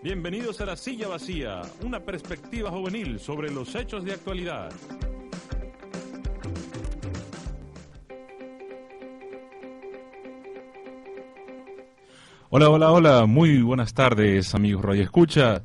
Bienvenidos a La Silla Vacía, una perspectiva juvenil sobre los hechos de actualidad. Hola, hola, hola, muy buenas tardes, amigos Radio Escucha.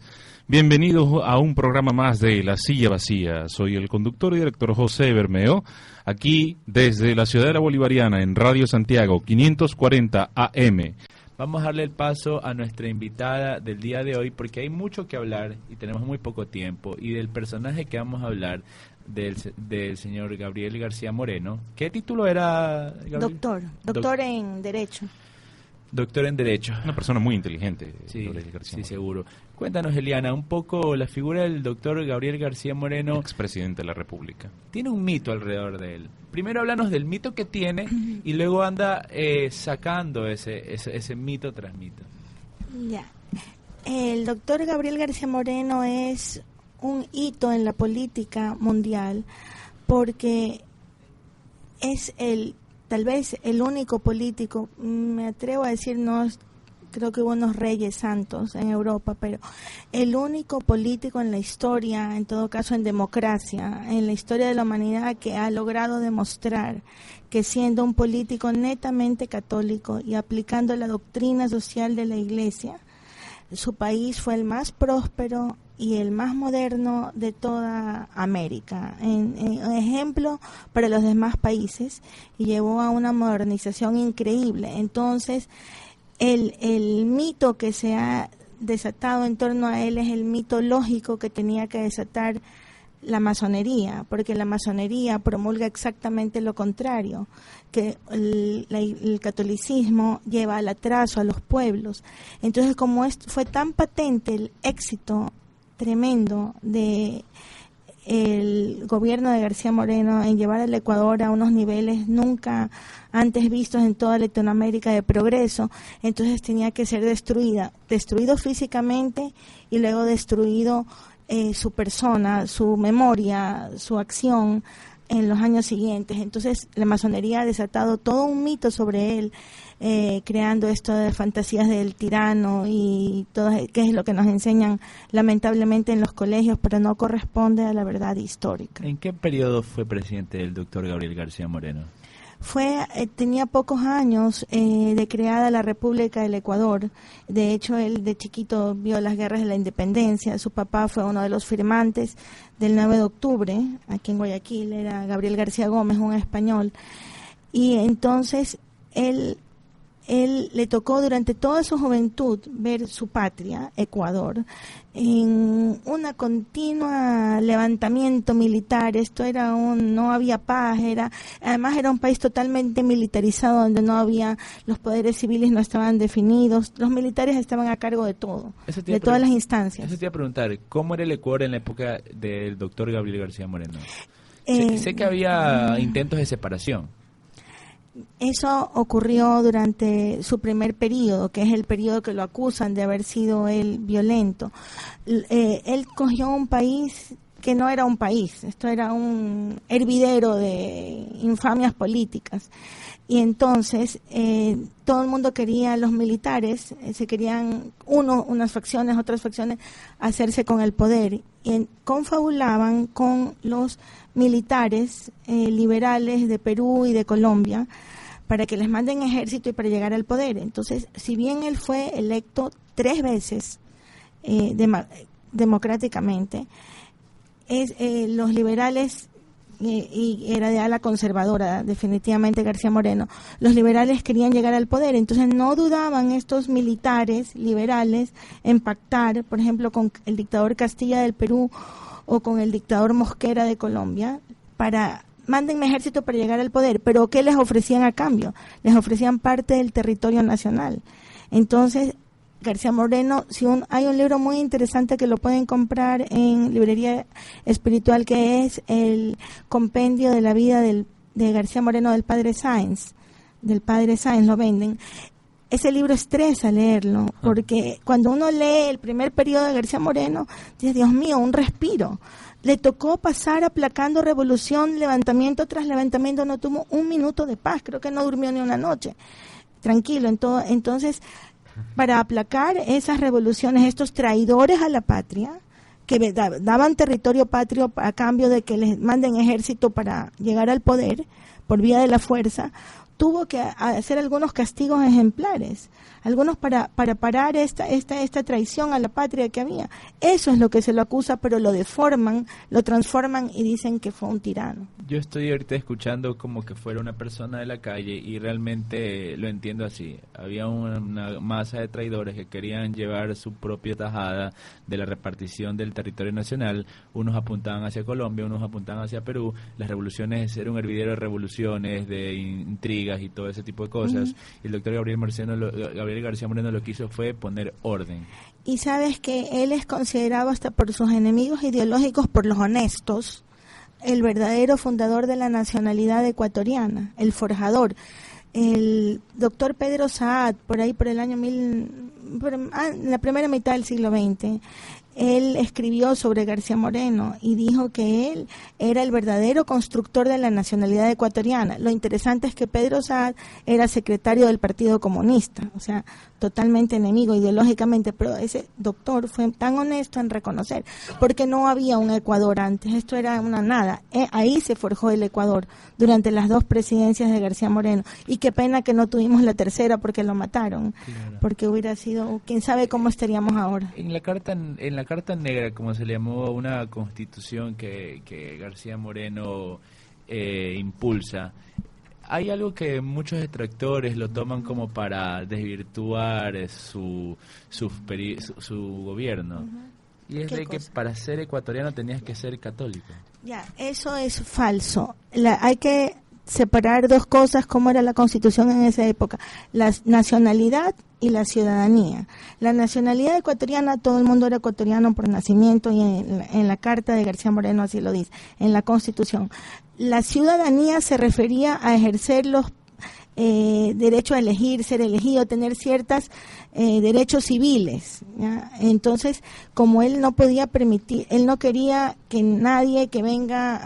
Bienvenidos a un programa más de La Silla Vacía. Soy el conductor y director José Bermeo, aquí desde la Ciudadela Bolivariana en Radio Santiago 540 AM. Vamos a darle el paso a nuestra invitada del día de hoy porque hay mucho que hablar y tenemos muy poco tiempo. Y del personaje que vamos a hablar, del señor Gabriel García Moreno. ¿Qué título era, Gabriel? Doctor en Derecho. Doctor en Derecho. Una persona muy inteligente. Sí, Gabriel García Moreno. seguro. Cuéntanos, Eliana, un poco la figura del doctor Gabriel García Moreno. Expresidente de la República. Tiene un mito alrededor de él. Primero háblanos del mito que tiene y luego anda sacando ese mito tras mito. Ya. El doctor Gabriel García Moreno es un hito en la política mundial porque es tal vez el único político, me atrevo a decir, creo que hubo unos reyes santos en Europa, pero el único político en la historia, en todo caso en democracia, en la historia de la humanidad, que ha logrado demostrar que siendo un político netamente católico y aplicando la doctrina social de la Iglesia, su país fue el más próspero y el más moderno de toda América, en ejemplo para los demás países, y llevó a una modernización increíble. Entonces, el mito que se ha desatado en torno a él es el mito lógico que tenía que desatar la masonería, porque la masonería promulga exactamente lo contrario, que el catolicismo lleva al atraso a los pueblos. Entonces, como fue tan patente el éxito tremendo de el gobierno de García Moreno en llevar al Ecuador a unos niveles nunca antes vistos en toda Latinoamérica de progreso, entonces tenía que ser destruido físicamente y luego destruido su persona, su memoria, su acción en los años siguientes. Entonces la masonería ha desatado todo un mito sobre él, creando esto de fantasías del tirano y todo, que es lo que nos enseñan lamentablemente en los colegios, pero no corresponde a la verdad histórica. ¿En qué periodo fue presidente el doctor Gabriel García Moreno? Tenía pocos años de creada la República del Ecuador. De hecho, él de chiquito vio las guerras de la independencia. Su papá fue uno de los firmantes del 9 de octubre, aquí en Guayaquil, era Gabriel García Gómez, un español. Y entonces él le tocó durante toda su juventud ver su patria, Ecuador, en una continua levantamiento militar. Esto no había paz, además era un país totalmente militarizado donde no había, los poderes civiles no estaban definidos, los militares estaban a cargo de todo, de todas las instancias. Eso te iba a preguntar, ¿cómo era el Ecuador en la época del doctor Gabriel García Moreno? Sé que había intentos de separación. Eso ocurrió durante su primer periodo, que es el periodo que lo acusan de haber sido él violento. Él cogió un país que no era un país, esto era un hervidero de infamias políticas. Y entonces todo el mundo quería, los militares, se querían unas facciones, otras facciones, hacerse con el poder. Y confabulaban con los militares liberales de Perú y de Colombia para que les manden ejército y para llegar al poder. Entonces, si bien él fue electo 3 veces democráticamente, los liberales, y era de ala conservadora definitivamente García Moreno, los liberales querían llegar al poder, entonces no dudaban estos militares liberales en pactar, por ejemplo, con el dictador Castilla del Perú o con el dictador Mosquera de Colombia, para mándenme ejército para llegar al poder. Pero ¿qué les ofrecían a cambio? Les ofrecían parte del territorio nacional. Entonces García Moreno, hay un libro muy interesante que lo pueden comprar en Librería Espiritual, que es el compendio de la vida de García Moreno del padre Sáenz, lo venden. Ese libro estresa leerlo, porque cuando uno lee el primer periodo de García Moreno, dice, Dios mío, un respiro. Le tocó pasar aplacando revolución, levantamiento tras levantamiento, no tuvo un minuto de paz, creo que no durmió ni una noche, tranquilo. Entonces, para aplacar esas revoluciones, estos traidores a la patria, que daban territorio patrio a cambio de que les manden ejército para llegar al poder por vía de la fuerza, tuvo que hacer algunos castigos ejemplares, algunos para parar esta traición a la patria que había. Eso es lo que se lo acusa, pero lo deforman, lo transforman y dicen que fue un tirano. Yo estoy ahorita escuchando como que fuera una persona de la calle y realmente lo entiendo así. Había una masa de traidores que querían llevar su propia tajada de la repartición del territorio nacional. Unos apuntaban hacia Colombia, unos apuntaban hacia Perú. Las revoluciones, era un hervidero de revoluciones, de intrigas y todo ese tipo de cosas. Y el doctor Gabriel García Moreno lo que hizo fue poner orden. Y sabes que él es considerado hasta por sus enemigos ideológicos, por los honestos, el verdadero fundador de la nacionalidad ecuatoriana, el forjador. El doctor Pedro Saad, por ahí por el año en la primera mitad del siglo XX, él escribió sobre García Moreno y dijo que él era el verdadero constructor de la nacionalidad ecuatoriana. Lo interesante es que Pedro Saad era secretario del Partido Comunista, o sea, totalmente enemigo ideológicamente, pero ese doctor fue tan honesto en reconocer, porque no había un Ecuador antes, esto era una nada. Ahí se forjó el Ecuador durante las 2 presidencias de García Moreno, y qué pena que no tuvimos la tercera porque lo mataron, claro. Porque hubiera sido, quién sabe cómo estaríamos ahora. En la carta negra, como se le llamó, una constitución que García Moreno impulsa, hay algo que muchos detractores lo toman como para desvirtuar su gobierno. Y es de que para ser ecuatoriano tenías que ser católico. Ya, eso es falso. Hay que separar 2 cosas, como era la Constitución en esa época: la nacionalidad y la ciudadanía. La nacionalidad ecuatoriana, todo el mundo era ecuatoriano por nacimiento, y en la carta de García Moreno así lo dice, en la Constitución. La ciudadanía se refería a ejercer los derecho a elegir, ser elegido, tener ciertos derechos civiles, ¿ya? Entonces, como él no podía permitir, él no quería que nadie que venga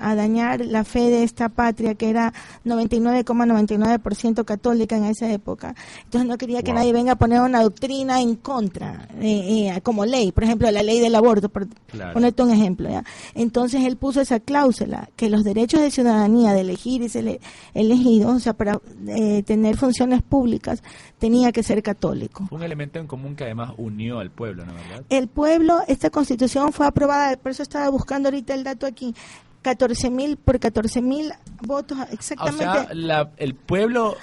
a dañar la fe de esta patria, que era 99,99% católica en esa época, entonces no quería que nadie venga a poner una doctrina en contra, como ley, por ejemplo, la ley del aborto, por ponerte un ejemplo, ¿ya? Entonces él puso esa cláusula, que los derechos de ciudadanía, de elegir y ser elegido, o sea, para tener funciones públicas, tenía que ser católico. Fue un elemento en común que además unió al pueblo, ¿no, verdad? El pueblo, esta constitución fue aprobada, por eso estaba buscando ahorita el dato aquí, 14.000 votos exactamente. O sea, el pueblo...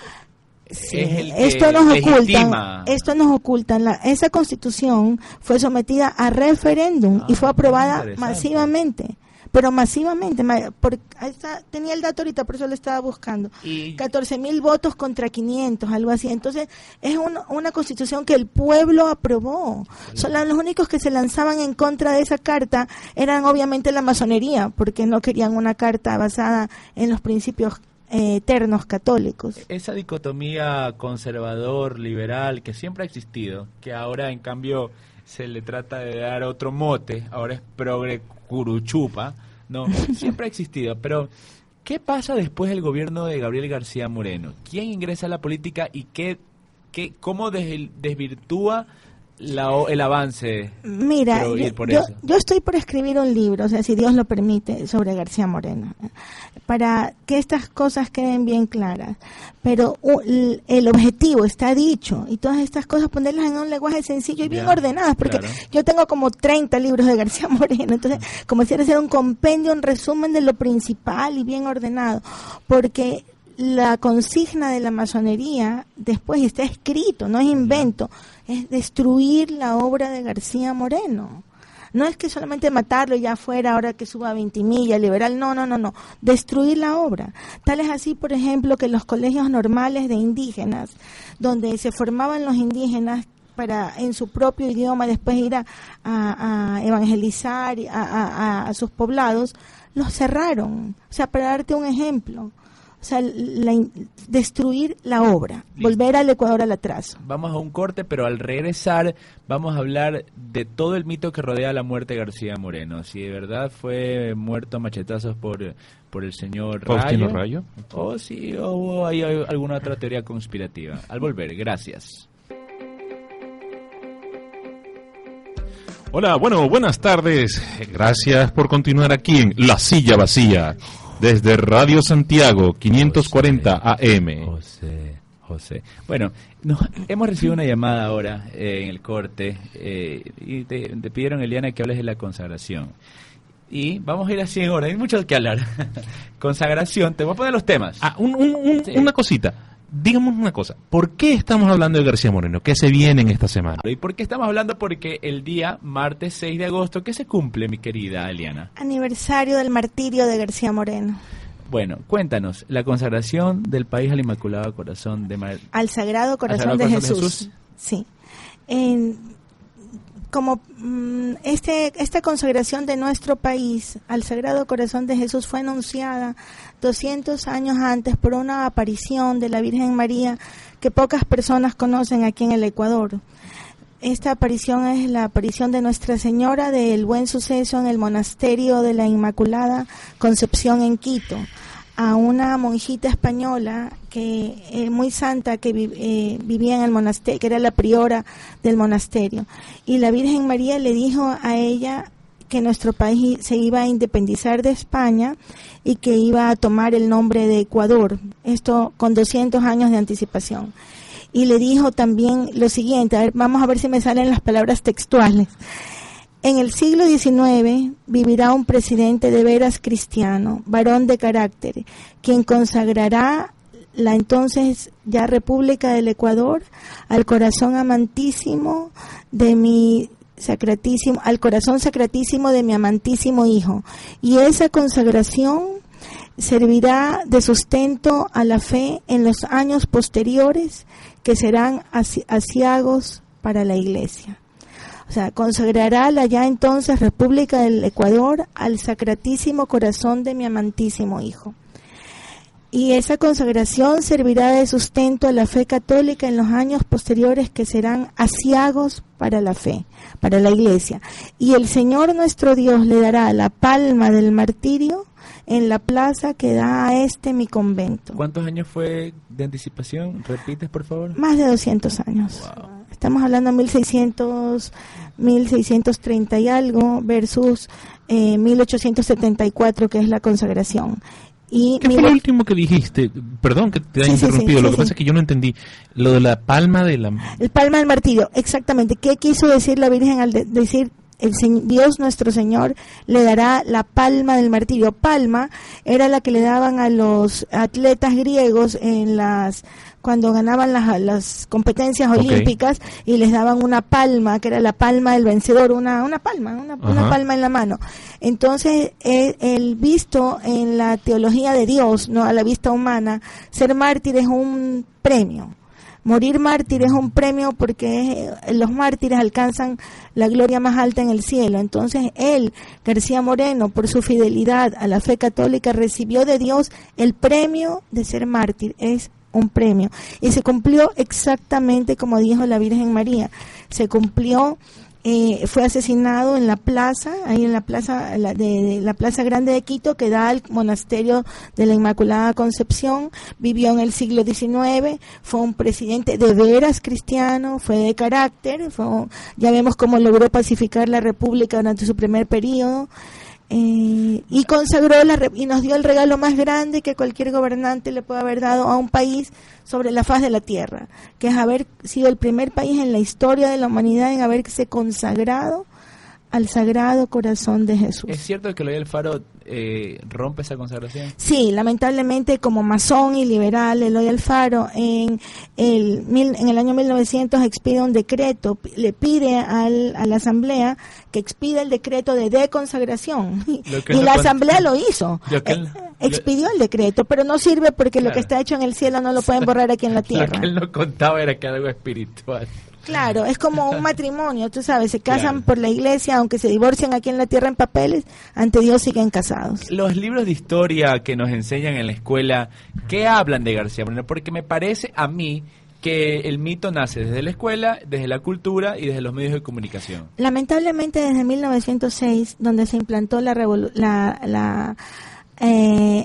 Sí, esto nos ocultan. Esa constitución fue sometida a referéndum y fue aprobada masivamente. Pero masivamente, tenía el dato ahorita, por eso lo estaba buscando. 14.000 votos contra 500, algo así. Entonces, es una constitución que el pueblo aprobó. Los únicos que se lanzaban en contra de esa carta eran obviamente la masonería, porque no querían una carta basada en los principios eternos católicos. Esa dicotomía conservador-liberal que siempre ha existido, que ahora en cambio se le trata de dar otro mote, ahora es progre curuchupa, no, siempre ha existido, pero ¿qué pasa después del gobierno de Gabriel García Moreno? ¿Quién ingresa a la política y cómo desvirtúa el avance? Mira, yo estoy por escribir un libro, o sea, si Dios lo permite, sobre García Moreno, para que estas cosas queden bien claras, pero el objetivo está dicho, y todas estas cosas ponerlas en un lenguaje sencillo y bien ordenadas, porque yo tengo como 30 libros de García Moreno, entonces como si hacer un compendio, un resumen de lo principal y bien ordenado, porque la consigna de la masonería después está escrito, no es invento, es destruir la obra de García Moreno. No es que solamente matarlo y ya fuera, ahora que suba a Ventimilla, liberal, no, destruir la obra. Tal es así, por ejemplo, que los colegios normales de indígenas, donde se formaban los indígenas para en su propio idioma después ir a evangelizar a sus poblados, los cerraron. O sea, para darte un ejemplo. O sea, destruir la obra, volver al Ecuador al atraso. Vamos a un corte, pero al regresar vamos a hablar de todo el mito que rodea la muerte de García Moreno. Si de verdad fue muerto a machetazos por el señor Rayo, o si hay alguna otra teoría conspirativa. Al volver, gracias. Hola, bueno, buenas tardes. Gracias por continuar aquí en La Silla Vacía, desde Radio Santiago, 540 AM. José. Bueno, hemos recibido una llamada ahora en el corte y te pidieron, Eliana, que hables de la consagración. Y vamos a ir así ahora, hay mucho que hablar. Consagración, te voy a poner los temas. Sí. Una cosita. Dígame una cosa, ¿por qué estamos hablando de García Moreno? ¿Qué se viene en esta semana? ¿Y por qué estamos hablando? Porque el día martes 6 de agosto, ¿qué se cumple, mi querida Eliana? Aniversario del martirio de García Moreno. Bueno, cuéntanos, la consagración del país al Inmaculado Corazón de María. Al Sagrado Corazón de Jesús. Sí. Esta consagración de nuestro país al Sagrado Corazón de Jesús fue anunciada 200 años antes por una aparición de la Virgen María que pocas personas conocen aquí en el Ecuador. Esta aparición es la aparición de Nuestra Señora del Buen Suceso en el monasterio de la Inmaculada Concepción en Quito, a una monjita española que muy santa que vivía en el monasterio, que era la priora del monasterio, y la Virgen María le dijo a ella que nuestro país se iba a independizar de España y que iba a tomar el nombre de Ecuador, esto con 200 años de anticipación. Y le dijo también lo siguiente, vamos a ver si me salen las palabras textuales. En el siglo XIX vivirá un presidente de veras cristiano, varón de carácter, quien consagrará la entonces ya República del Ecuador al corazón amantísimo de mi sacratísimo, al corazón sacratísimo de mi amantísimo Hijo. Y esa consagración servirá de sustento a la fe en los años posteriores que serán aciagos para la Iglesia. O sea, consagrará la ya entonces República del Ecuador al sacratísimo corazón de mi amantísimo Hijo. Y esa consagración servirá de sustento a la fe católica en los años posteriores que serán aciagos para la fe, para la Iglesia. Y el Señor nuestro Dios le dará la palma del martirio en la plaza que da a mi convento. ¿Cuántos años fue de anticipación? ¿Repites, por favor? Más de 200 años. Wow. Estamos hablando de 1630 y algo versus 1874, que es la consagración. ¿Qué fue lo último que dijiste? Perdón que te haya interrumpido, lo que pasa es que yo no entendí. Lo de la palma de la... El palma del martirio, exactamente. ¿Qué quiso decir la Virgen al decir Dios nuestro Señor le dará la palma del martirio? Palma era la que le daban a los atletas griegos cuando ganaban las competencias olímpicas, y les daban una palma, que era la palma del vencedor, una palma en la mano. Entonces, el visto en la teología de Dios, no a la vista humana, ser mártir es un premio. Morir mártir es un premio porque los mártires alcanzan la gloria más alta en el cielo. Entonces él, García Moreno, por su fidelidad a la fe católica, recibió de Dios el premio de ser mártir. Es un premio. Y se cumplió exactamente como dijo la Virgen María. Se cumplió. Fue asesinado en la plaza, ahí en la plaza de la Plaza Grande de Quito, que da al monasterio de la Inmaculada Concepción. Vivió en el siglo XIX, fue un presidente de veras cristiano, fue de carácter, ya vemos cómo logró pacificar la República durante su primer periodo. Y consagró y nos dio el regalo más grande que cualquier gobernante le puede haber dado a un país sobre la faz de la tierra, que es haber sido el primer país en la historia de la humanidad en haberse consagrado al Sagrado Corazón de Jesús. ¿Es cierto que Eloy Alfaro rompe esa consagración? Sí, lamentablemente, como masón y liberal, Eloy Alfaro en el año 1900 expide un decreto, le pide a la Asamblea que expida el decreto de deconsagración, y la Asamblea lo hizo. Expidió el decreto, pero no sirve porque lo que está hecho en el cielo no lo pueden borrar aquí en la tierra. Lo que él no contaba era que algo espiritual. Claro, es como un matrimonio, tú sabes, se casan por la iglesia, aunque se divorcian aquí en la tierra en papeles, ante Dios siguen casados. Los libros de historia que nos enseñan en la escuela, ¿qué hablan de García Moreno? Porque me parece a mí que el mito nace desde la escuela, desde la cultura y desde los medios de comunicación. Lamentablemente desde 1906, donde se implantó la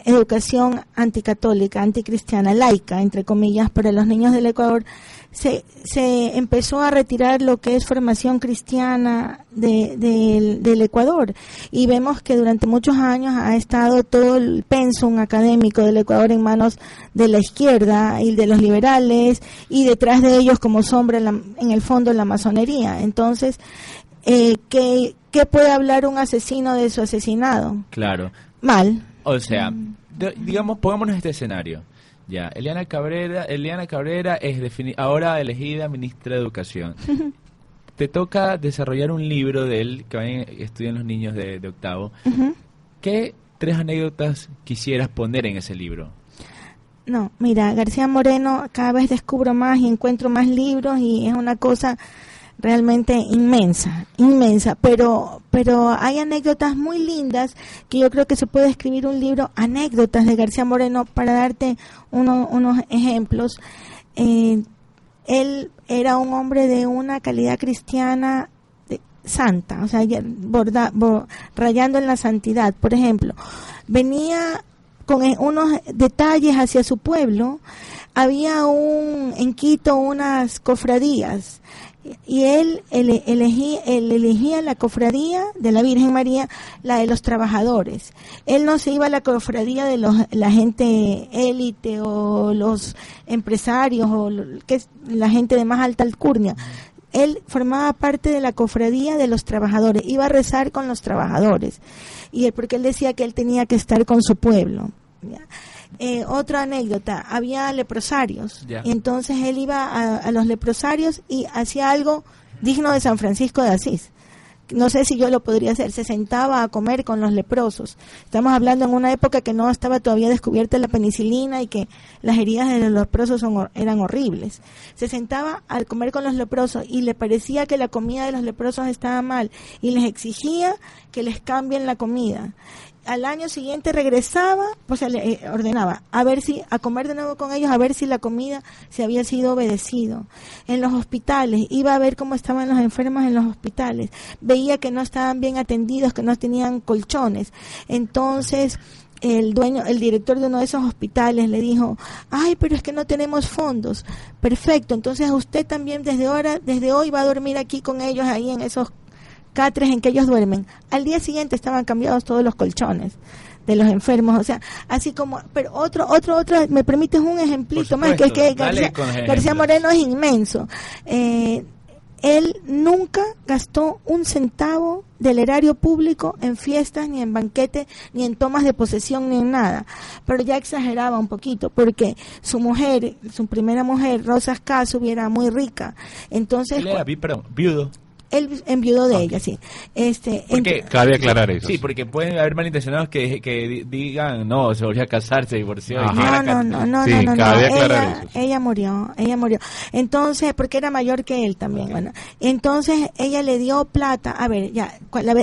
educación anticatólica, anticristiana, laica, entre comillas, para los niños del Ecuador, se empezó a retirar lo que es formación cristiana del Ecuador, y vemos que durante muchos años ha estado todo el pensum académico del Ecuador en manos de la izquierda y de los liberales, y detrás de ellos como sombra en el fondo la masonería. Entonces, ¿qué puede hablar un asesino de su asesinado? Claro. Mal. O sea, digamos, pongámonos este escenario. Ya, Eliana Cabrera es ahora elegida ministra de Educación. Te toca desarrollar un libro de él que estudian los niños de octavo. ¿Qué 3 anécdotas quisieras poner en ese libro? No, mira, García Moreno, cada vez descubro más y encuentro más libros, y es una cosa realmente inmensa, pero hay anécdotas muy lindas que yo creo que se puede escribir un libro, anécdotas de García Moreno, para darte unos ejemplos. Él era un hombre de una calidad cristiana santa, o sea, rayando en la santidad. Por ejemplo, venía con unos detalles hacia su pueblo. Había en Quito unas cofradías, y él elegía la cofradía de la Virgen María, la de los trabajadores. Él no se iba a la cofradía de la gente élite o los empresarios o que es la gente de más alta alcurnia. Él formaba parte de la cofradía de los trabajadores, iba a rezar con los trabajadores, porque él decía que él tenía que estar con su pueblo. Otra anécdota, había leprosarios, y entonces él iba a los leprosarios y hacía algo digno de San Francisco de Asís. No sé si yo lo podría hacer, se sentaba a comer con los leprosos. Estamos hablando en una época que no estaba todavía descubierta la penicilina y que las heridas de los leprosos eran horribles. Se sentaba a comer con los leprosos y le parecía que la comida de los leprosos estaba mal y les exigía que les cambien la comida. Al año siguiente regresaba, pues le ordenaba a comer de nuevo con ellos, a ver si la comida se había sido obedecido. En los hospitales, iba a ver cómo estaban los enfermos en los hospitales, veía que no estaban bien atendidos, que no tenían colchones. Entonces el director de uno de esos hospitales le dijo: ay, pero es que no tenemos fondos. Perfecto, entonces usted también desde hoy va a dormir aquí con ellos, ahí en esos catres en que ellos duermen. Al día siguiente estaban cambiados todos los colchones de los enfermos, o sea, así como, pero otro, ¿me permites un ejemplito más? Que García Moreno es inmenso. Él nunca gastó un centavo del erario público en fiestas, ni en banquetes, ni en tomas de posesión, ni en nada, pero ya exageraba un poquito, porque su primera mujer, Rosa Escaso, era muy rica, entonces... Él era viudo. Él enviudó de ella, sí. Porque cabe aclarar eso. Sí, porque pueden haber malintencionados que digan, no, se volvió a casar, se divorció. No. Cabe aclarar eso. Ella murió. Entonces, porque era mayor que él también, bueno. Entonces, ella le dio plata. A ver, ya,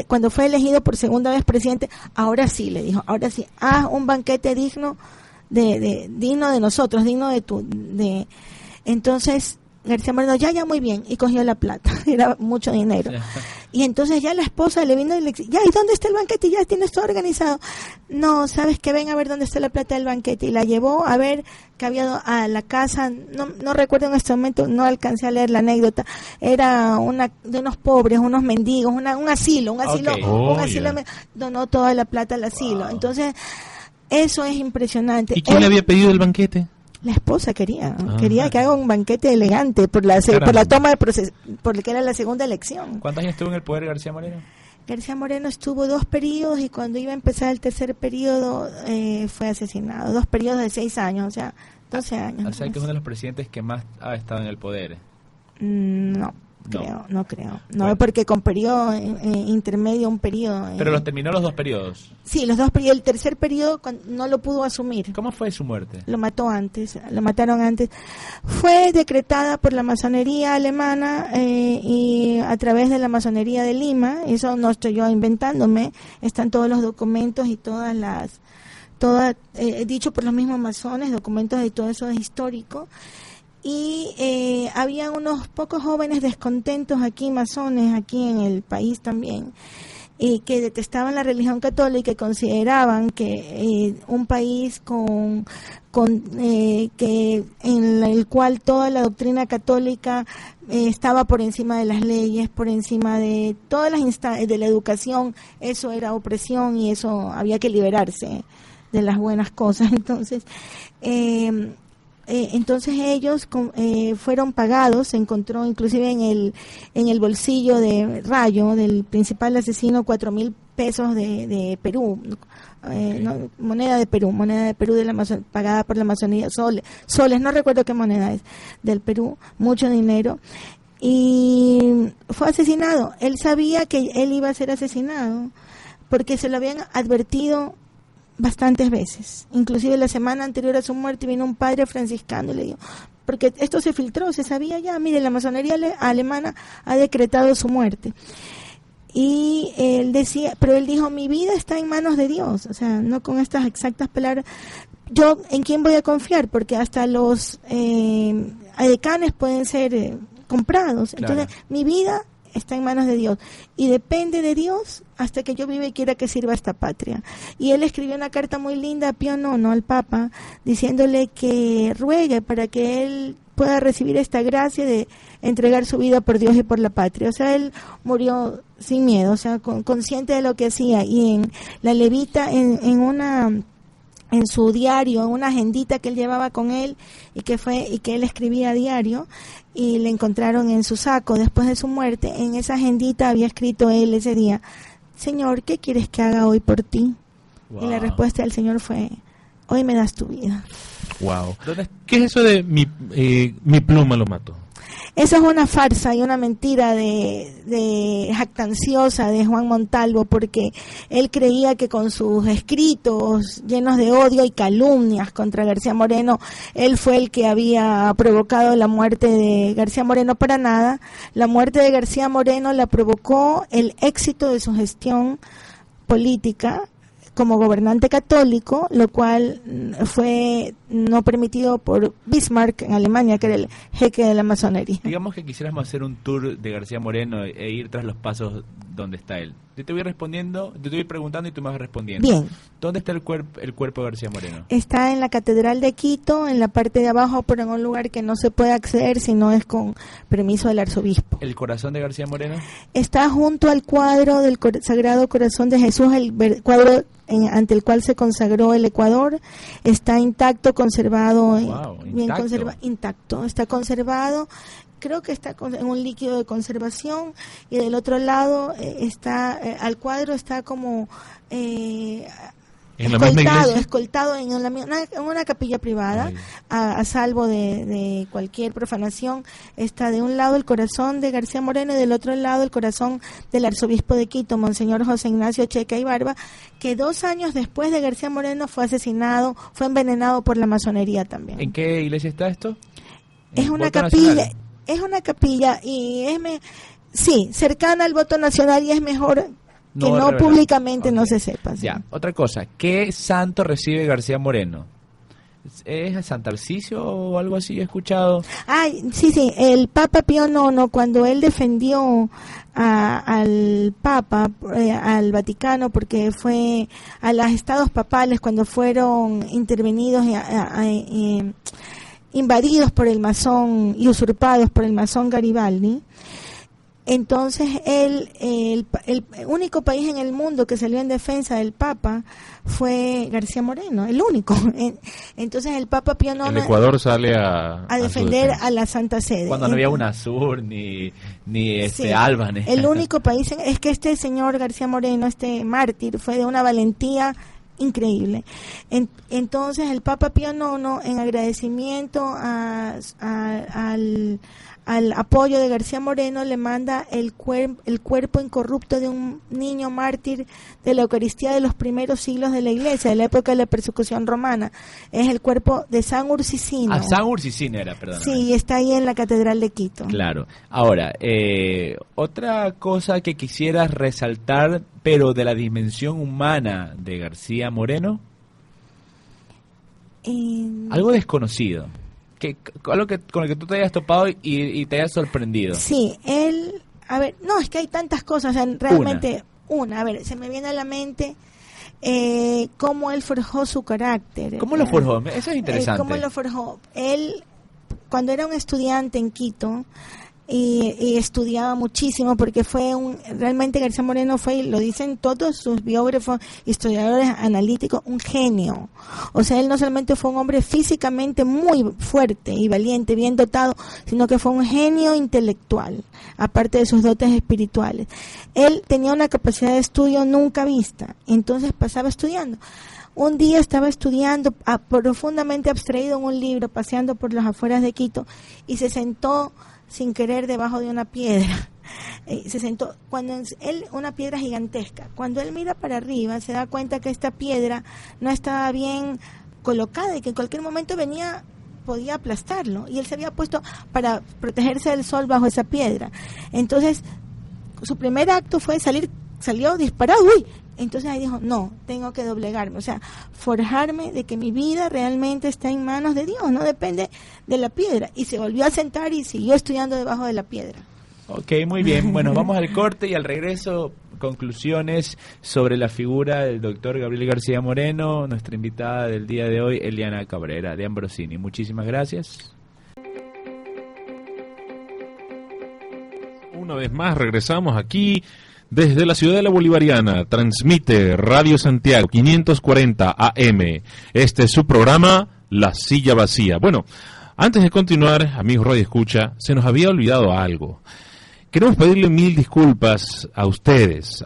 cuando fue elegido por segunda vez presidente, ahora sí, le dijo, haz un banquete digno digno de nosotros, digno de entonces, García Moreno, ya muy bien, y cogió la plata, era mucho dinero. Y entonces ya la esposa le vino y le dijo, ¿y dónde está el banquete? Ya tienes todo organizado. No, sabes que ven a ver dónde está la plata del banquete. Y la llevó a ver que había a la casa, no recuerdo en este momento, no alcancé a leer la anécdota, era de unos pobres, unos mendigos, un asilo, donó toda la plata al asilo. Wow. Entonces, eso es impresionante. ¿Y quién le había pedido el banquete? La esposa quería que haga un banquete elegante por la toma de proceso, porque era la segunda elección. ¿Cuántos años estuvo en el poder García Moreno? García Moreno estuvo 2 periodos y cuando iba a empezar el tercer periodo fue asesinado. 2 periodos de 6 años, o sea, 12 años. O sea, que es uno de los presidentes que más ha estado en el poder. No creo. No, bueno. Porque con periodo intermedio, un periodo... Pero los terminó los 2 periodos. Sí, los 2 periodos. El tercer periodo no lo pudo asumir. ¿Cómo fue su muerte? Lo mataron antes. Fue decretada por la masonería alemana y a través de la masonería de Lima. Eso no estoy yo inventándome. Están todos los documentos y dicho por los mismos masones, documentos de todo eso es histórico. Y había unos pocos jóvenes descontentos aquí, masones, aquí en el país también, y que detestaban la religión católica y consideraban que un país que en el cual toda la doctrina católica estaba por encima de las leyes, por encima de todas las instancias de la educación, eso era opresión y eso había que liberarse de las buenas cosas. Entonces ellos fueron pagados, se encontró inclusive en el bolsillo de Rayo, del principal asesino, 4,000 pesos de Perú, no, moneda de Perú pagada por la Amazonía, soles, no recuerdo qué moneda es, del Perú, mucho dinero, y fue asesinado. Él sabía que él iba a ser asesinado porque se lo habían advertido bastantes veces, inclusive la semana anterior a su muerte vino un padre franciscano y le dijo, porque esto se filtró, se sabía ya, mire, la masonería alemana ha decretado su muerte. Y él decía, pero él dijo, mi vida está en manos de Dios, o sea, no con estas exactas palabras, yo en quién voy a confiar, porque hasta los edecanes pueden ser comprados, entonces mi vida está en manos de Dios y depende de Dios hasta que yo viva y quiera que sirva a esta patria. Y él escribió una carta muy linda a Pío IX, al Papa, diciéndole que ruegue para que él pueda recibir esta gracia de entregar su vida por Dios y por la patria. O sea, él murió sin miedo, o sea, consciente de lo que hacía. Y en la Levita, en su diario, en una agendita que él llevaba con él y que él escribía a diario, y le encontraron en su saco después de su muerte, en esa agendita había escrito él ese día, Señor, ¿qué quieres que haga hoy por ti? Wow. Y la respuesta del Señor fue, hoy me das tu vida. Wow. ¿Qué es eso de mi pluma lo mató? Eso es una farsa y una mentira de jactanciosa de Juan Montalvo, porque él creía que con sus escritos llenos de odio y calumnias contra García Moreno, él fue el que había provocado la muerte de García Moreno. Para nada, la muerte de García Moreno la provocó el éxito de su gestión política como gobernante católico, lo cual fue no permitido por Bismarck en Alemania, que era el jeque de la masonería. Digamos que quisiéramos hacer un tour de García Moreno e ir tras los pasos donde está él. Yo te voy respondiendo, yo te voy preguntando y tú me vas respondiendo. Bien. ¿Dónde está el cuerpo de García Moreno? Está en la Catedral de Quito, en la parte de abajo, pero en un lugar que no se puede acceder si no es con permiso del arzobispo. ¿El corazón de García Moreno? Está junto al cuadro del Sagrado Corazón de Jesús, el cuadro ante el cual se consagró el Ecuador. Está intacto, conservado, bien intacto, está conservado. Creo que está en un líquido de conservación, y del otro lado al cuadro está como escoltado en una capilla privada, a salvo de cualquier profanación. Está de un lado el corazón de García Moreno y del otro lado el corazón del arzobispo de Quito, Monseñor José Ignacio Checa y Barba, que 2 años después de García Moreno fue asesinado, fue envenenado por la masonería también. ¿En qué iglesia está esto? Es una capilla. Es una capilla y cercana al voto nacional, y es mejor que no públicamente no se sepa. ¿Sí? Ya, otra cosa, ¿qué santo recibe García Moreno? ¿Es San Tarcisio o algo así? He escuchado. Sí, el Papa Pío IX, cuando él defendió al Papa, al Vaticano, porque fue a los estados papales cuando fueron intervenidos invadidos por el masón y usurpados por el masón Garibaldi. Entonces el único país en el mundo que salió en defensa del Papa fue García Moreno, el único. Entonces el Papa Pío IX, el Ecuador sale a defender a la Santa Sede. Cuando no había UNASUR ni Álbanes. El único país es que este señor García Moreno, este mártir, fue de una valentía increíble. Entonces el Papa Pío IX, en agradecimiento al apoyo de García Moreno, le manda el cuerpo incorrupto de un niño mártir de la Eucaristía de los primeros siglos de la Iglesia, de la época de la persecución romana. Es el cuerpo de San Ursicino. San Ursicino era, perdón. Sí, está ahí en la Catedral de Quito. Claro. Ahora, otra cosa que quisieras resaltar, pero de la dimensión humana de García Moreno, algo desconocido. Algo con lo que tú te hayas topado y te hayas sorprendido. Sí, es que hay tantas cosas, o sea, realmente a ver, se me viene a la mente cómo él forjó su carácter. ¿Cómo lo forjó? Eso es interesante. ¿Cómo lo forjó? Él, cuando era un estudiante en Quito, y estudiaba muchísimo, porque realmente García Moreno fue, lo dicen todos sus biógrafos, historiadores analíticos, un genio. O sea, él no solamente fue un hombre físicamente muy fuerte y valiente, bien dotado, sino que fue un genio intelectual, aparte de sus dotes espirituales. Él tenía una capacidad de estudio nunca vista, entonces pasaba estudiando. Un día estaba estudiando, profundamente abstraído en un libro, paseando por las afueras de Quito, y se sentó sin querer debajo de una piedra. Se sentó, una piedra gigantesca. Cuando él mira para arriba, se da cuenta que esta piedra no estaba bien colocada y que en cualquier momento podía aplastarlo. Y él se había puesto para protegerse del sol bajo esa piedra. Entonces, su primer acto fue salió disparado. ¡Uy! Entonces ahí dijo, no, tengo que doblegarme, o sea, forjarme de que mi vida realmente está en manos de Dios, no depende de la piedra. Y se volvió a sentar y siguió estudiando debajo de la piedra. Ok, muy bien. Bueno, vamos al corte y al regreso, conclusiones sobre la figura del doctor Gabriel García Moreno, nuestra invitada del día de hoy, Eliana Cabrera, de Ambrosini. Muchísimas gracias. Una vez más regresamos aquí desde la ciudad de la Bolivariana. Transmite Radio Santiago 540 AM. Este es su programa La Silla Vacía. Bueno, antes de continuar, amigos Radio Escucha, se nos había olvidado algo. Queremos pedirle 1000 disculpas a ustedes,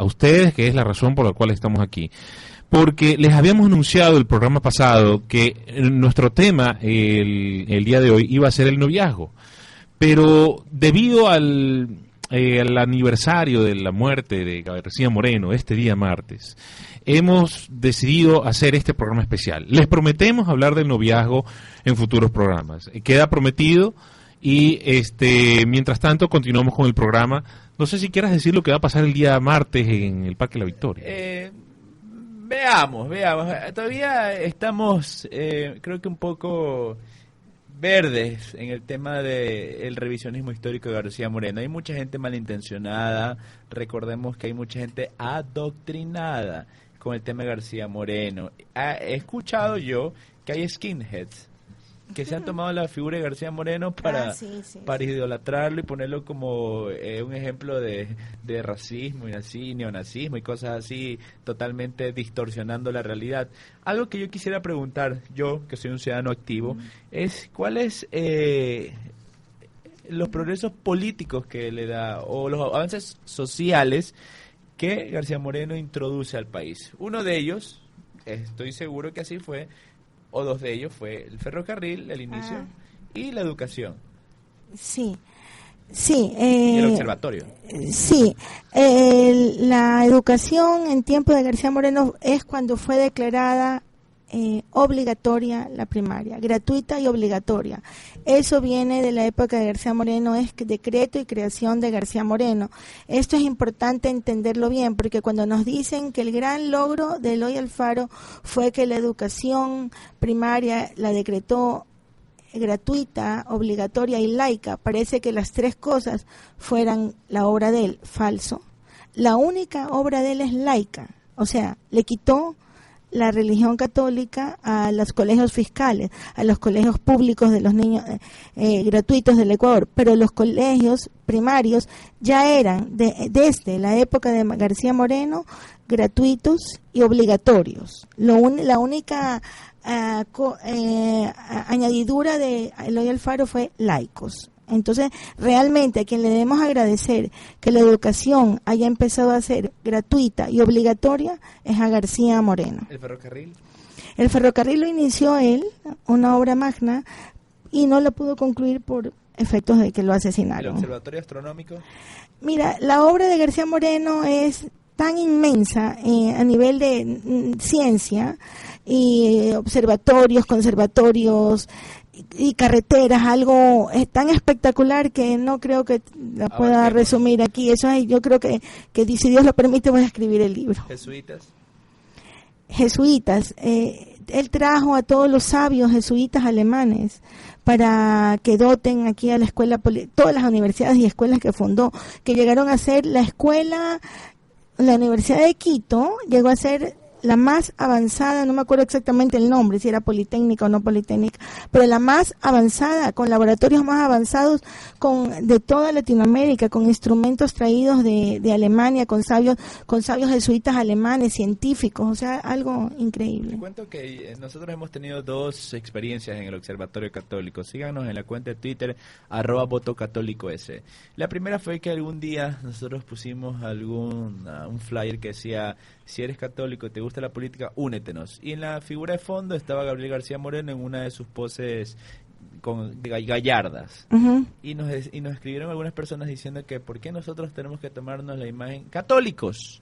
que es la razón por la cual estamos aquí. Porque les habíamos anunciado el programa pasado que nuestro tema el día de hoy iba a ser el noviazgo. Pero debido al aniversario de la muerte de García Moreno, este día martes, hemos decidido hacer este programa especial. Les prometemos hablar del noviazgo en futuros programas. Queda prometido y mientras tanto continuamos con el programa. No sé si quieras decir lo que va a pasar el día martes en el Parque La Victoria. Veamos. Todavía estamos, creo que un poco verdes en el tema del revisionismo histórico de García Moreno. Hay mucha gente malintencionada, recordemos que hay mucha gente adoctrinada con el tema de García Moreno. He escuchado yo que hay skinheads que se han tomado la figura de García Moreno para idolatrarlo y ponerlo como un ejemplo de racismo y así, neonazismo y cosas así, totalmente distorsionando la realidad. Algo que yo quisiera preguntar, yo que soy un ciudadano activo, es ¿cuáles los progresos políticos que le da o los avances sociales que García Moreno introduce al país? Uno de ellos, estoy seguro que así fue, o dos de ellos fue el ferrocarril, el inicio, y la educación. Sí. Y el observatorio. Sí. La educación en tiempo de García Moreno es cuando fue declarada obligatoria la primaria, gratuita y obligatoria. Eso viene de la época de García Moreno, es decreto y creación de García Moreno. Esto es importante entenderlo bien, porque cuando nos dicen que el gran logro de Eloy Alfaro fue que la educación primaria la decretó gratuita, obligatoria y laica, parece que las tres cosas fueran la obra de él. Falso. La única obra de él es laica, o sea, le quitó la religión católica a los colegios fiscales, a los colegios públicos de los niños gratuitos del Ecuador, pero los colegios primarios ya eran desde la época de García Moreno gratuitos y obligatorios. La única añadidura de Eloy Alfaro fue laicos. Entonces, realmente a quien le debemos agradecer que la educación haya empezado a ser gratuita y obligatoria es a García Moreno. ¿El ferrocarril? El ferrocarril lo inició él, una obra magna, y no lo pudo concluir por efectos de que lo asesinaron. ¿El observatorio astronómico? Mira, la obra de García Moreno es tan inmensa a nivel de ciencia y observatorios, conservatorios y carreteras, algo tan espectacular que no creo que la pueda resumir aquí. Eso es, yo creo que si Dios lo permite voy a escribir el libro. Jesuitas, él trajo a todos los sabios jesuitas alemanes para que doten aquí a la escuela, todas las universidades y escuelas que fundó, que llegaron a ser la escuela la Universidad de Quito llegó a ser la más avanzada, no me acuerdo exactamente el nombre, si era Politécnica o no Politécnica, pero la más avanzada, con laboratorios más avanzados de toda Latinoamérica, con instrumentos traídos de Alemania, con sabios jesuitas alemanes, científicos, o sea, algo increíble. Te cuento que nosotros hemos tenido 2 experiencias en el Observatorio Católico. Síganos en la cuenta de Twitter, @votocatólicoS. La primera fue que algún día nosotros pusimos un flyer que decía: si eres católico y te gusta la política, únetenos. Y en la figura de fondo estaba Gabriel García Moreno en una de sus poses gallardas. Uh-huh. Y nos escribieron algunas personas diciendo que ¿por qué nosotros tenemos que tomarnos la imagen? Católicos.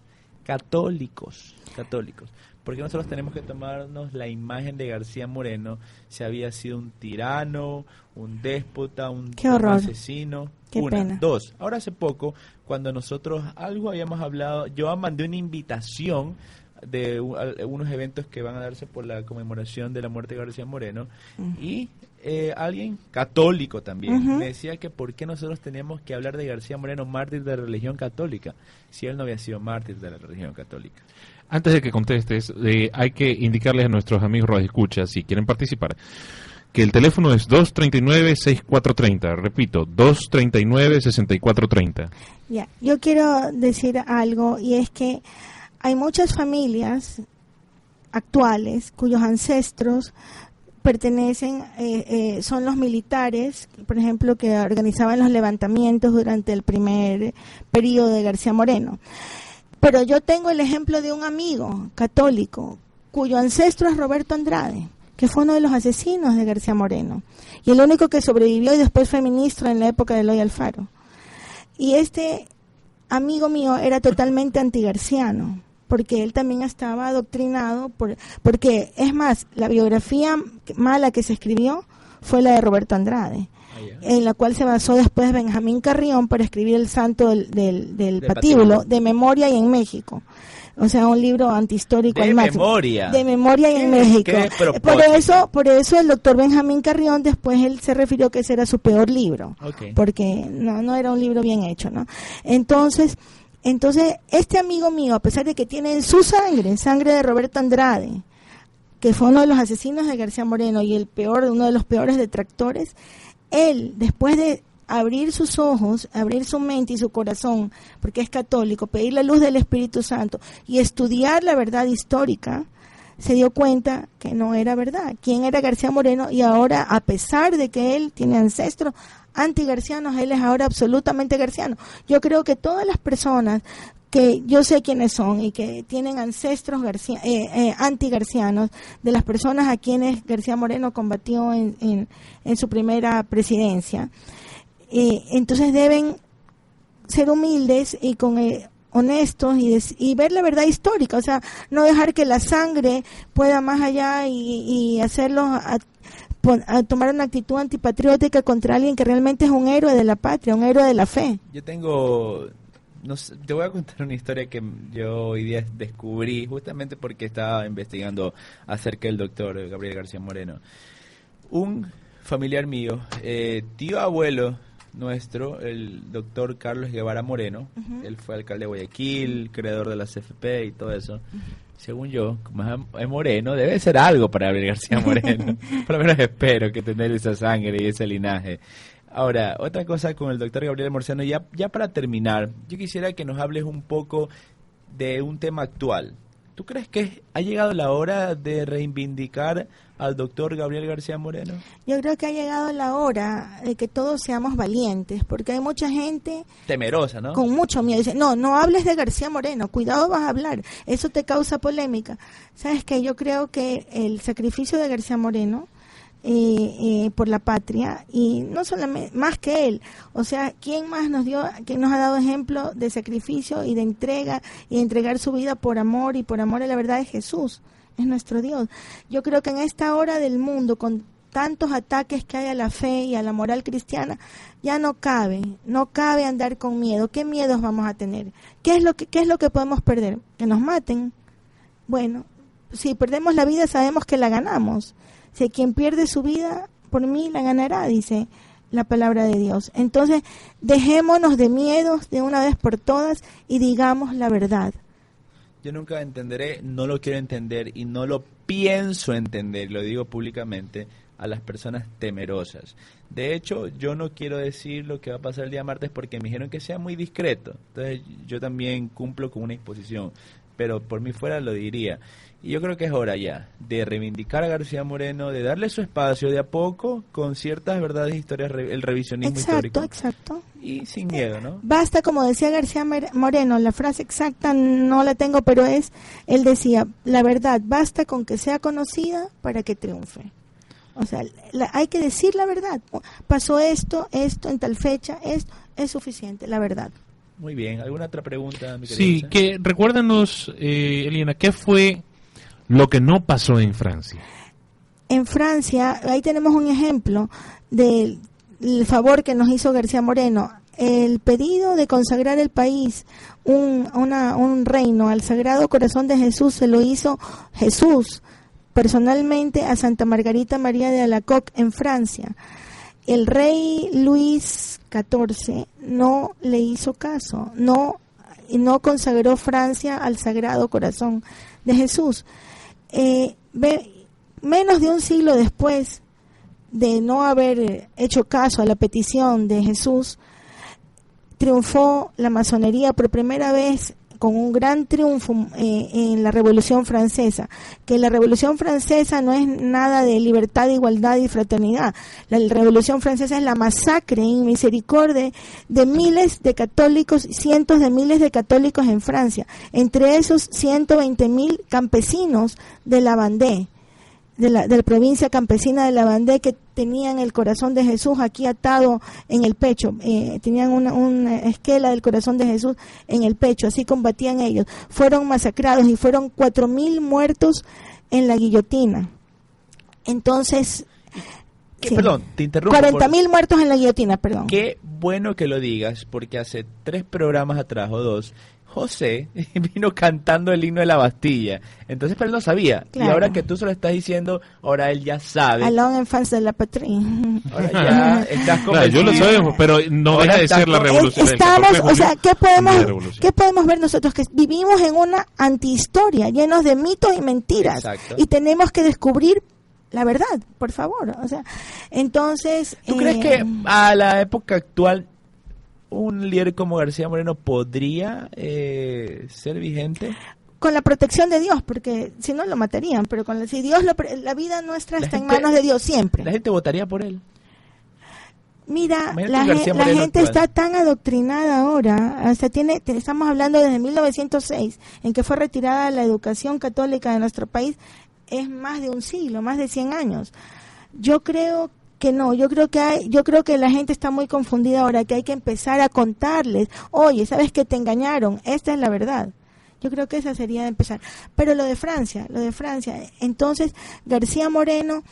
¿Por qué nosotros tenemos que tomarnos la imagen de García Moreno si había sido un tirano, un déspota, un asesino? Qué pena. 2. Ahora hace poco, cuando nosotros algo habíamos hablado, yo mandé una invitación de unos eventos que van a darse por la conmemoración de la muerte de García Moreno, y alguien católico también me decía que por qué nosotros teníamos que hablar de García Moreno, mártir de la religión católica, si él no había sido mártir de la religión católica. Antes de que contestes, hay que indicarles a nuestros amigos radioescuchas, si quieren participar, que el teléfono es 239-6430. Repito, 239-6430. Ya, yo quiero decir algo, y es que hay muchas familias actuales cuyos ancestros pertenecen, son los militares, por ejemplo, que organizaban los levantamientos durante el primer periodo de García Moreno. Pero yo tengo el ejemplo de un amigo católico cuyo ancestro es Roberto Andrade, que fue uno de los asesinos de García Moreno, y el único que sobrevivió y después fue ministro en la época de Eloy Alfaro. Y este amigo mío era totalmente antigarciano, porque él también estaba adoctrinado, porque es más, la biografía mala que se escribió fue la de Roberto Andrade, en la cual se basó después Benjamín Carrión para escribir El Santo del Patíbulo, de memoria y en México. O sea, un libro antihistórico al máximo. De memoria y en México. Por eso el doctor Benjamín Carrión después él se refirió que ese era su peor libro, porque no era un libro bien hecho, ¿no? Entonces este amigo mío, a pesar de que tiene en su sangre de Roberto Andrade, que fue uno de los asesinos de García Moreno y uno de los peores detractores, él, después de abrir sus ojos, abrir su mente y su corazón, porque es católico, pedir la luz del Espíritu Santo y estudiar la verdad histórica, se dio cuenta que no era verdad. ¿Quién era García Moreno? Y ahora, a pesar de que él tiene ancestros antigarcianos, él es ahora absolutamente garciano. Yo creo que todas las personas que yo sé quiénes son y que tienen ancestros antigarcianos, de las personas a quienes García Moreno combatió en su primera presidencia, entonces deben ser humildes y honestos y ver la verdad histórica, o sea, no dejar que la sangre pueda más allá y hacerlos a tomar una actitud antipatriótica contra alguien que realmente es un héroe de la patria, un héroe de la fe. Yo te voy a contar una historia que yo hoy día descubrí justamente porque estaba investigando acerca del doctor Gabriel García Moreno. Un familiar mío, tío abuelo nuestro, el doctor Carlos Guevara Moreno, él fue alcalde de Guayaquil, creador de la CFP y todo eso. Según yo, como es moreno, debe ser algo para Gabriel García Moreno. Por lo menos espero que tener esa sangre y ese linaje. Ahora, otra cosa con el doctor Gabriel Moreno, ya para terminar, yo quisiera que nos hables un poco de un tema actual. ¿Tú crees que ha llegado la hora de reivindicar al doctor Gabriel García Moreno? Yo creo que ha llegado la hora de que todos seamos valientes, porque hay mucha gente temerosa, ¿no? Con mucho miedo. Dice, no hables de García Moreno, cuidado vas a hablar, eso te causa polémica. ¿Sabes qué? Yo creo que el sacrificio de García Moreno por la patria, y no solamente más que él, o sea, quién nos ha dado ejemplo de sacrificio y de entrega y de entregar su vida por amor, y por amor a la verdad de Jesús, es nuestro Dios. Yo creo que en esta hora del mundo, con tantos ataques que hay a la fe y a la moral cristiana, ya no cabe andar con miedo. ¿Qué miedos vamos a tener? ¿Qué es lo que podemos perder? ¿Que nos maten? Bueno, si perdemos la vida sabemos que la ganamos. Si quien pierde su vida por mí la ganará, dice la palabra de Dios. Entonces, dejémonos de miedos de una vez por todas y digamos la verdad. yo nunca entenderé, no lo quiero entender y no lo pienso entender, lo digo públicamente, a las personas temerosas. De hecho, yo no quiero decir lo que va a pasar el día martes porque me dijeron que sea muy discreto. Entonces, yo también cumplo con una disposición, pero por mí fuera lo diría. Y yo creo que es hora ya de reivindicar a García Moreno, de darle su espacio de a poco, con ciertas verdades, historias, el revisionismo histórico. Exacto. Y sin miedo, ¿no? Basta, como decía García Moreno, la frase exacta no la tengo, pero él decía, la verdad, basta con que sea conocida para que triunfe. O sea, hay que decir la verdad. Pasó esto, en tal fecha, esto es suficiente, la verdad. Muy bien. ¿Alguna otra pregunta, mi querida Sí, José? que recuérdanos, Eliana, ¿qué fue lo que no pasó en Francia? En Francia, ahí tenemos un ejemplo del favor que nos hizo García Moreno. El pedido de consagrar el país, un reino al Sagrado Corazón de Jesús, se lo hizo Jesús personalmente a Santa Margarita María de Alacoque en Francia. El rey Luis XIV no le hizo caso, no consagró Francia al Sagrado Corazón de Jesús. Menos de un siglo después de no haber hecho caso a la petición de Jesús, triunfó la masonería por primera vez con un gran triunfo en la Revolución Francesa, que la Revolución Francesa no es nada de libertad, igualdad y fraternidad. La Revolución Francesa es la masacre en misericordia de miles de católicos, cientos de miles de católicos en Francia, entre esos 120.000 campesinos de la Vendée, de la provincia campesina de la Vendée, que tenían el corazón de Jesús aquí atado en el pecho, tenían una esquela del corazón de Jesús en el pecho, así combatían ellos. Fueron masacrados y fueron 4.000 muertos en la guillotina. Entonces, sí, perdón, te interrumpo. 40.000 muertos en la guillotina, perdón. Qué bueno que lo digas, porque hace 3 programas atrás o 2, José vino cantando el himno de la Bastilla. Entonces, pero él no sabía. Claro. Y ahora que tú se lo estás diciendo, ahora él ya sabe. Alon en fans de la patria. Ahora ya estás Claro, convencido. yo lo sabemos, pero no Ahora deja de ser la revolución. Estamos, o sea, ¿qué ¿qué podemos ver nosotros? Que vivimos en una antihistoria, llenos de mitos y mentiras. Exacto. Y tenemos que descubrir la verdad, por favor. O sea, entonces... ¿Tú crees que a la época actual un líder como García Moreno podría ser vigente? Con la protección de Dios, porque si no lo matarían, pero si Dios la vida nuestra está en manos de Dios siempre. ¿La gente votaría por él? Mira, la gente está tan adoctrinada ahora, hasta estamos hablando desde 1906, en que fue retirada la educación católica de nuestro país, es más de un siglo, más de 100 años. Yo creo que no, yo creo que la gente está muy confundida ahora, que hay que empezar a contarles, oye, ¿sabes que te engañaron? Esta es la verdad. Yo creo que esa sería de empezar. Pero lo de Francia, entonces García Moreno,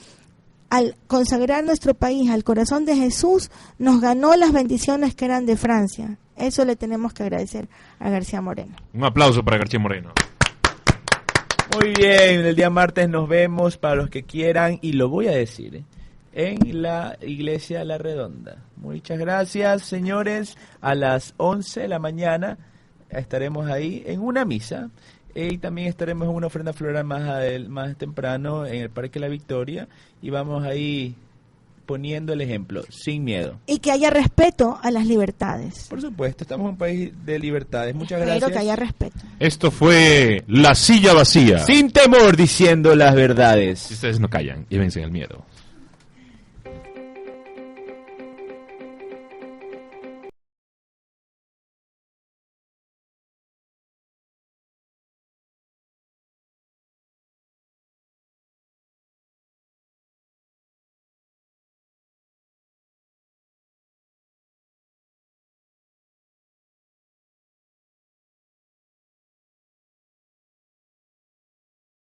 al consagrar nuestro país al corazón de Jesús, nos ganó las bendiciones que eran de Francia. Eso le tenemos que agradecer a García Moreno. Un aplauso para García Moreno. Muy bien, el día martes nos vemos para los que quieran, y lo voy a decir, en la Iglesia La Redonda. Muchas gracias, señores. A las 11 de la mañana estaremos ahí en una misa, y también estaremos en una ofrenda floral más temprano en el Parque La Victoria, y vamos ahí poniendo el ejemplo, sin miedo. Y que haya respeto a las libertades. Por supuesto, estamos en un país de libertades. Muchas gracias. Espero que haya respeto. Esto fue La Silla Vacía. Sin temor, diciendo las verdades. Si ustedes no callan, llévense el miedo.